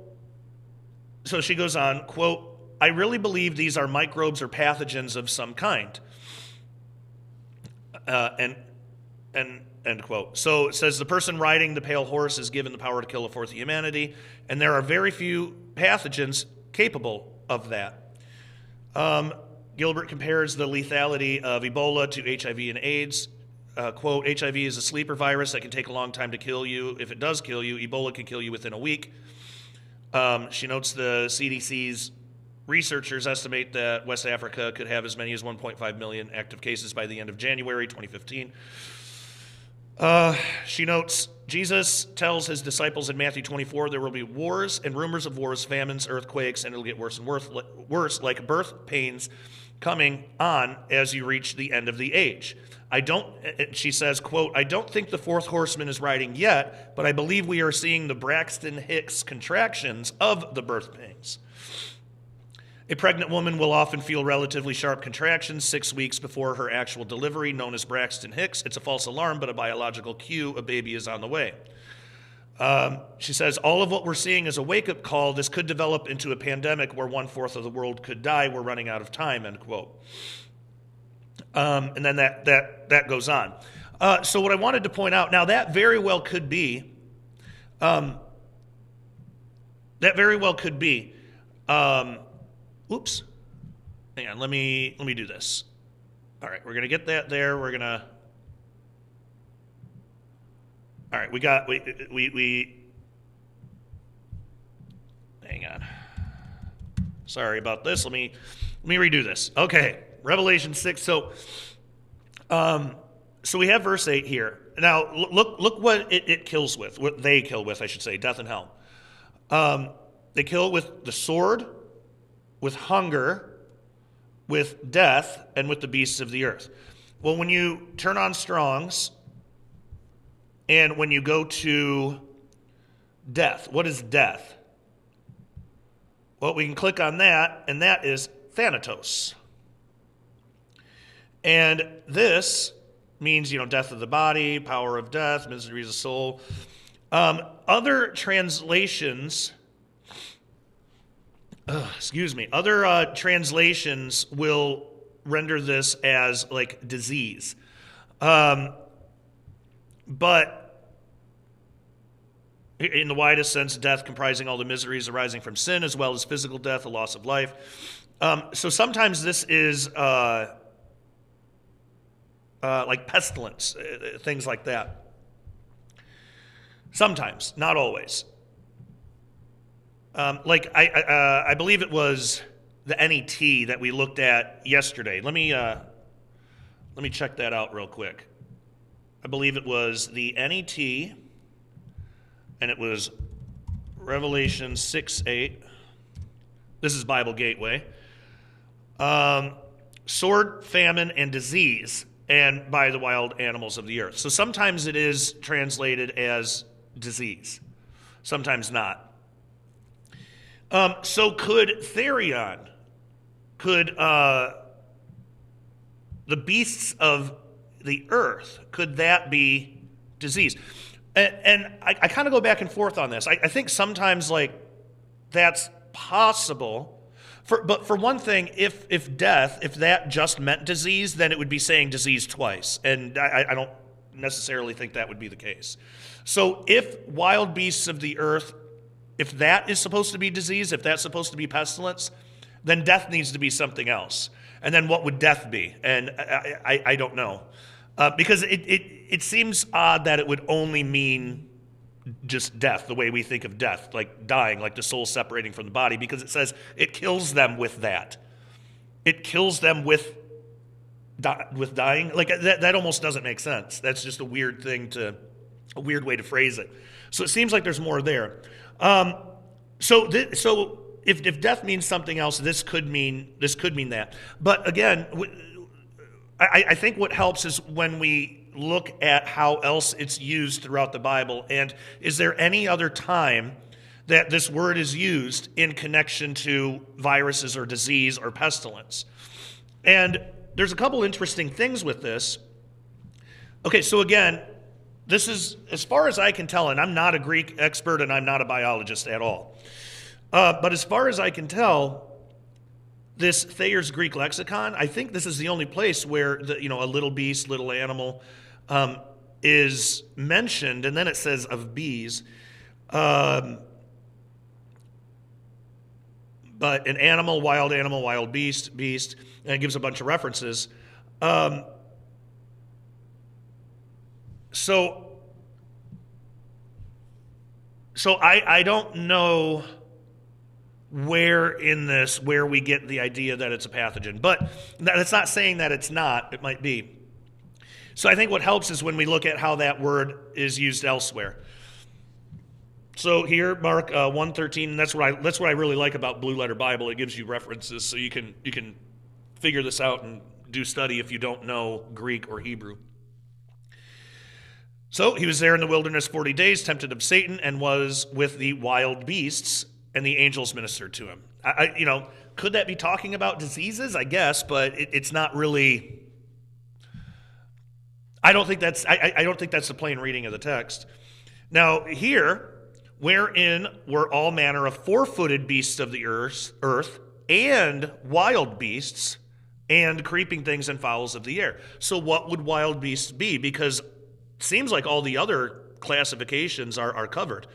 she goes on, quote, I really believe these are microbes or pathogens of some kind. End quote. So it says the person riding the pale horse is given the power to kill a fourth of humanity, and there are very few pathogens capable of that. Gilbert compares the lethality of Ebola to HIV and AIDS. Quote, HIV is a sleeper virus that can take a long time to kill you. If it does kill you, Ebola can kill you within a week. She notes the CDC's researchers estimate that West Africa could have as many as 1.5 million active cases by the end of January 2015. She notes, Jesus tells his disciples in Matthew 24 there will be wars and rumors of wars, famines, earthquakes, and it'll get worse and worse like birth pains coming on as you reach the end of the age. She says, quote, I don't think the fourth horseman is riding yet, but I believe we are seeing the Braxton Hicks contractions of the birth pains. A pregnant woman will often feel relatively sharp contractions 6 weeks before her actual delivery, known as Braxton Hicks. It's a false alarm, but a biological cue. A baby is on the way. She says, all of what we're seeing is a wake-up call. This could develop into a pandemic where 1/4 of the world could die. We're running out of time, end quote. And then that goes on. So what I wanted to point out, now that very well could be, oops. Hang on, let me do this. All right, we're gonna get that there. All right, we hang on. Sorry about this. Let me redo this. Okay, Revelation 6. So we have verse 8 here. Now look what it kills with. What they kill with, I should say, death and hell. They kill with the sword, with hunger, with death, and with the beasts of the earth. Well, when you turn on Strong's, and when you go to death, what is death? Well, we can click on that, and that is Thanatos. And this means, death of the body, power of death, misery of the soul. Other translations... Other translations will render this as like disease. But in the widest sense, death comprising all the miseries arising from sin, as well as physical death, the loss of life. So sometimes this is like pestilence, things like that. Sometimes, not always. I believe it was the NET that we looked at yesterday. Let me check that out real quick. I believe it was the NET, and it was Revelation 6:8. This is Bible Gateway. Sword, famine, and disease, and by the wild animals of the earth. So sometimes it is translated as disease, sometimes not. So could Therion, the beasts of the earth, could that be disease? And I kind of go back and forth on this. I think sometimes that's possible. But for one thing, if that just meant disease, then it would be saying disease twice. And I don't necessarily think that would be the case. So if wild beasts of the earth, if that is supposed to be disease, if that's supposed to be pestilence, then death needs to be something else. And then what would death be? And I don't know. Because it seems odd that it would only mean just death, the way we think of death, like dying, like the soul separating from the body, because it says it kills them with that. It kills them with dying. Like that almost doesn't make sense. That's just a weird way to phrase it. So it seems like there's more there. So if death means something else, this could mean that. But again, I think what helps is when we look at how else it's used throughout the Bible, and is there any other time that this word is used in connection to viruses or disease or pestilence. And there's a couple interesting things with this. Okay, so again, this is, as far as I can tell, and I'm not a Greek expert and I'm not a biologist at all, but as far as I can tell, this Thayer's Greek lexicon, I think this is the only place where a little beast, little animal, is mentioned, and then it says of bees. But an animal, wild beast, and it gives a bunch of references. So I don't know where we get the idea that it's a pathogen. But that's not saying that it's not. It might be. So I think what helps is when we look at how that word is used elsewhere. So here, Mark 1:13, that's what I really like about Blue Letter Bible. It gives you references so you can figure this out and do study if you don't know Greek or Hebrew. So he was there in the wilderness 40 days, tempted of Satan, and was with the wild beasts, and the angels ministered to him. Could that be talking about diseases? I guess, but it's not really. I don't think that's the plain reading of the text. Now here, wherein were all manner of four-footed beasts of the earth, and wild beasts, and creeping things and fowls of the air. So what would wild beasts be? Because it seems like all the other classifications are covered.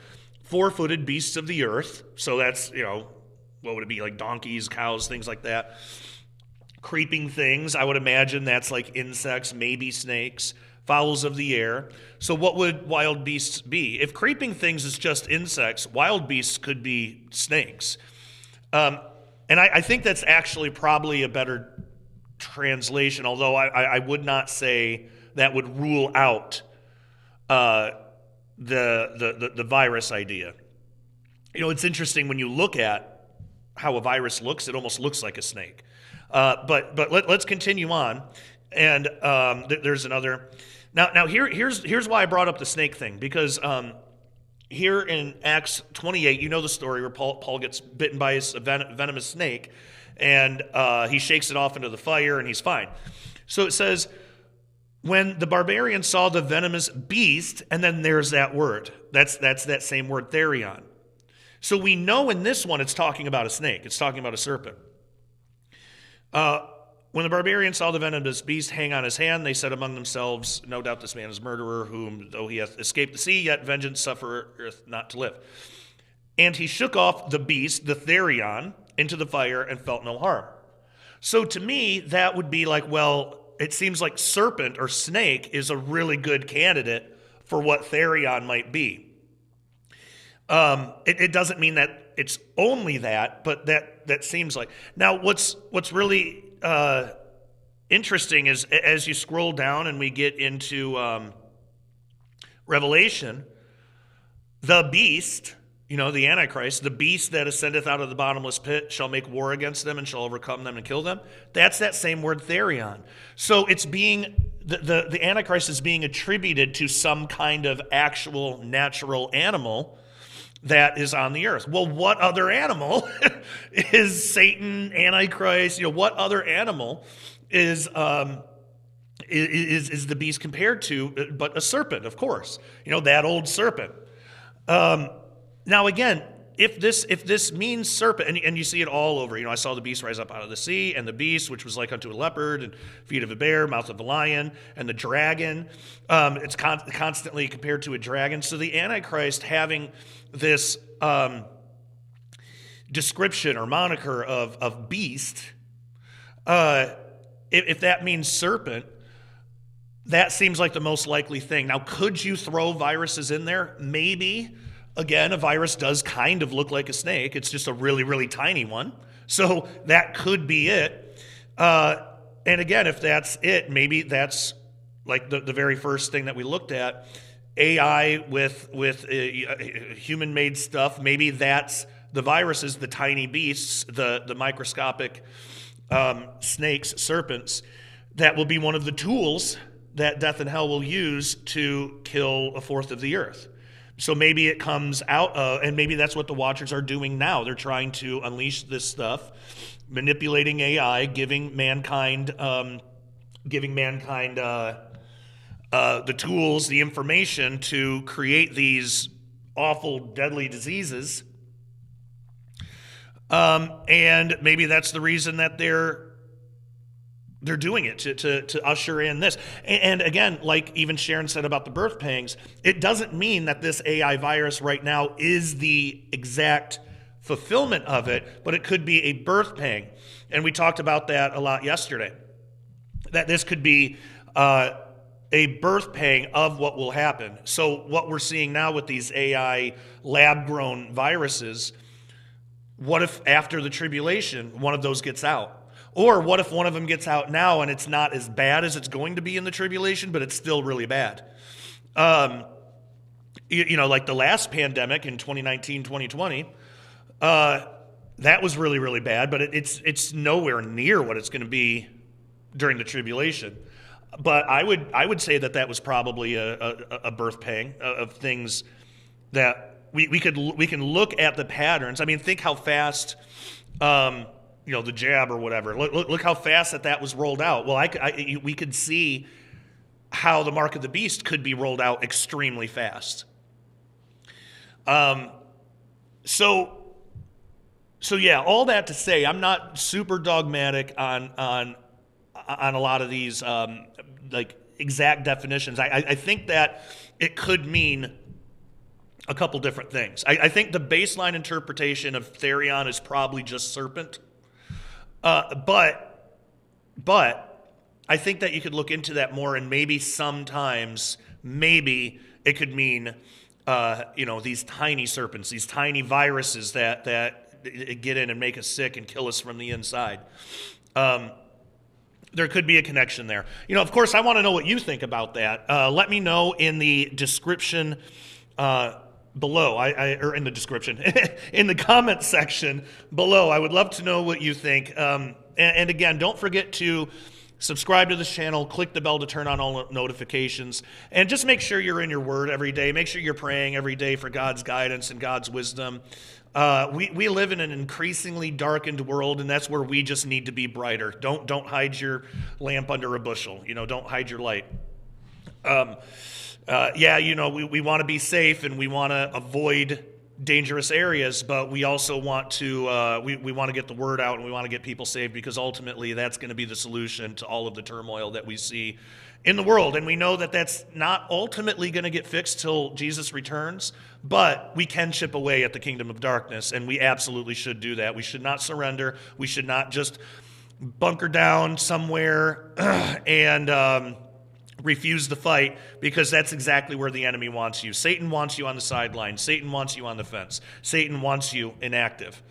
Four-footed beasts of the earth, so that's, what would it be, like donkeys, cows, things like that. Creeping things, I would imagine that's like insects, maybe snakes, fowls of the air. So what would wild beasts be? If creeping things is just insects, wild beasts could be snakes. And I think that's actually probably a better translation, although I would not say that would rule out the virus idea. It's interesting when you look at how a virus looks, it almost looks like a snake. But let's continue on. And there's another. Now here's why I brought up the snake thing, because here in Acts 28, you know the story where Paul gets bitten by a venomous snake, and he shakes it off into the fire, and he's fine. So it says, when the barbarians saw the venomous beast, and then there's that word. That's that same word, therion. So we know in this one it's talking about a snake. It's talking about a serpent. When the barbarians saw the venomous beast hang on his hand, they said among themselves, no doubt this man is a murderer, whom, though he hath escaped the sea, yet vengeance suffereth not to live. And he shook off the beast, the therion, into the fire and felt no harm. So to me, that would be like, well, it seems like serpent or snake is a really good candidate for what therion might be. It doesn't mean that it's only that, but that seems like. Now, what's really interesting is as you scroll down and we get into Revelation, the beast, the Antichrist, the beast that ascendeth out of the bottomless pit shall make war against them and shall overcome them and kill them. That's that same word therion. So it's being, the Antichrist is being attributed to some kind of actual natural animal that is on the earth. Well, what other animal is Satan, Antichrist? What other animal is the beast compared to? But a serpent, of course. That old serpent. Now again, if this means serpent, and you see it all over. I saw the beast rise up out of the sea, and the beast, which was like unto a leopard, and feet of a bear, mouth of a lion, and the dragon. It's constantly compared to a dragon. So the Antichrist having this description or moniker of beast, if that means serpent, that seems like the most likely thing. Now, could you throw viruses in there? Maybe. Again, a virus does kind of look like a snake. It's just a really, really tiny one. So that could be it. And again, if that's it, maybe that's like the very first thing that we looked at. AI with human-made stuff. Maybe that's the viruses, the tiny beasts, the microscopic snakes, serpents. That will be one of the tools that death and hell will use to kill a fourth of the earth. So maybe it comes out, and maybe that's what the Watchers are doing now. They're trying to unleash this stuff, manipulating AI, giving mankind the tools, the information to create these awful, deadly diseases. And maybe that's the reason that they're doing it, to usher in this. And again, like even Sharon said about the birth pangs, it doesn't mean that this AI virus right now is the exact fulfillment of it, but it could be a birth pang. And we talked about that a lot yesterday, that this could be a birth pang of what will happen. So what we're seeing now with these AI lab-grown viruses, what if after the tribulation, one of those gets out? Or what if one of them gets out now and it's not as bad as it's going to be in the tribulation, but it's still really bad? Like the last pandemic in 2019, 2020, that was really, really bad, but it's nowhere near what it's going to be during the tribulation. But I would say that was probably a birth pang of things that we can look at the patterns. I mean, think how fast, the jab or whatever. Look how fast that was rolled out. Well, we could see how the mark of the beast could be rolled out extremely fast. So yeah, all that to say, I'm not super dogmatic on a lot of these like exact definitions. I think that it could mean a couple different things. I think the baseline interpretation of Therion is probably just serpent. But I think that you could look into that more, and maybe sometimes, maybe it could mean, these tiny serpents, these tiny viruses that get in and make us sick and kill us from the inside. There could be a connection there. Of course, I want to know what you think about that. Let me know in the description below, or in the description, in the comment section below. I would love to know what you think. And again, don't forget to subscribe to this channel, click the bell to turn on all notifications, and just make sure you're in your word every day. Make sure you're praying every day for God's guidance and God's wisdom. We live in an increasingly darkened world, and that's where we just need to be brighter. Don't hide your lamp under a bushel. Don't hide your light. We want to be safe and we want to avoid dangerous areas, but we also want to we want to get the word out and we want to get people saved, because ultimately that's going to be the solution to all of the turmoil that we see in the world. And we know that that's not ultimately going to get fixed till Jesus returns, but we can chip away at the kingdom of darkness, and we absolutely should do that. We should not surrender. We should not just bunker down somewhere and refuse the fight, because that's exactly where the enemy wants you. Satan wants you on the sideline. Satan wants you on the fence. Satan wants you inactive.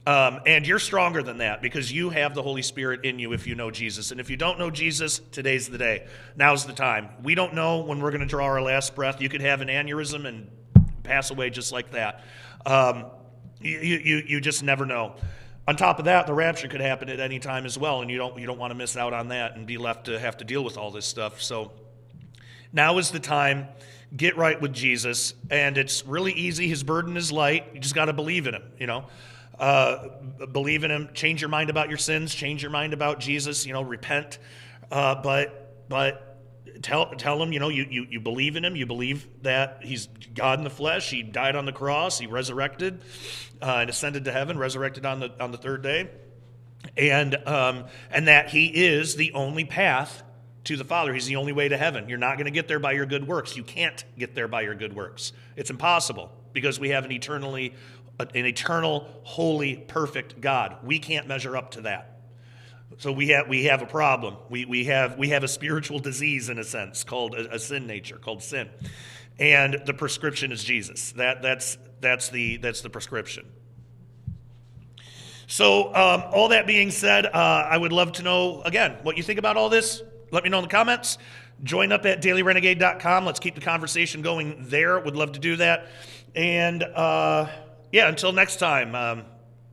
And you're stronger than that, because you have the Holy Spirit in you if you know Jesus. And if you don't know Jesus, today's the day. Now's the time. We don't know when we're going to draw our last breath. You could have an aneurysm and pass away just like that. You just never know. On top of that, the rapture could happen at any time as well, and you don't want to miss out on that and be left to have to deal with all this stuff. So now is the time. Get right with Jesus, and it's really easy. His burden is light. You just got to believe in him, believe in him. Change your mind about your sins. Change your mind about Jesus. Repent. But tell him, you believe in him. You believe that he's God in the flesh. He died on the cross. He resurrected and ascended to heaven, resurrected on the third day, and that he is the only path to the Father. He's the only way to heaven. You're not going to get there by your good works. You can't get there by your good works. It's impossible, because we have an eternal, holy, perfect God. We can't measure up to that. So we have a problem. We have a spiritual disease, in a sense, called a sin nature, called sin, and the prescription is Jesus. That's the prescription. So all that being said, I would love to know again what you think about all this. Let me know in the comments. Join up at dailyrenegade.com. Let's keep the conversation going there. Would love to do that. And until next time,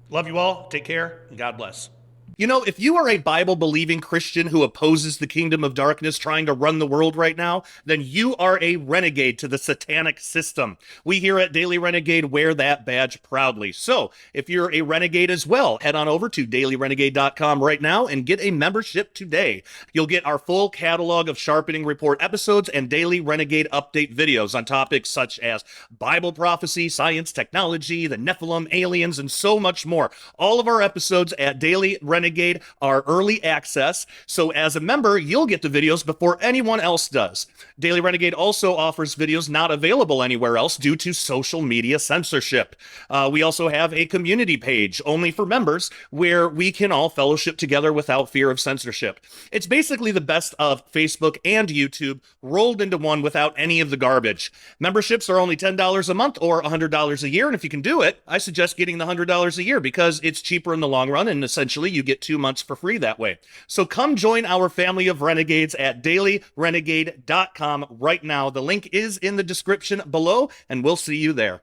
love you all. Take care, and God bless. You know, if you are a Bible believing Christian who opposes the kingdom of darkness trying to run the world right now, then you are a renegade to the satanic system. We here at Daily Renegade wear that badge proudly. So if you're a renegade as well, head on over to dailyrenegade.com right now and get a membership today. You'll get our full catalog of Sharpening Report episodes and daily Renegade update videos on topics such as Bible prophecy, science, technology, the Nephilim, aliens, and so much more. All of our episodes at Daily Renegade are early access, so as a member, you'll get the videos before anyone else does. Daily Renegade also offers videos not available anywhere else due to social media censorship. We also have a community page only for members where we can all fellowship together without fear of censorship. It's basically the best of Facebook and YouTube rolled into one without any of the garbage. Memberships are only $10 a month or $100 a year, and if you can do it, I suggest getting the $100 a year because it's cheaper in the long run, and essentially you get 2 months for free that way. So come join our family of renegades at dailyrenegade.com right now. The link is in the description below, and we'll see you there.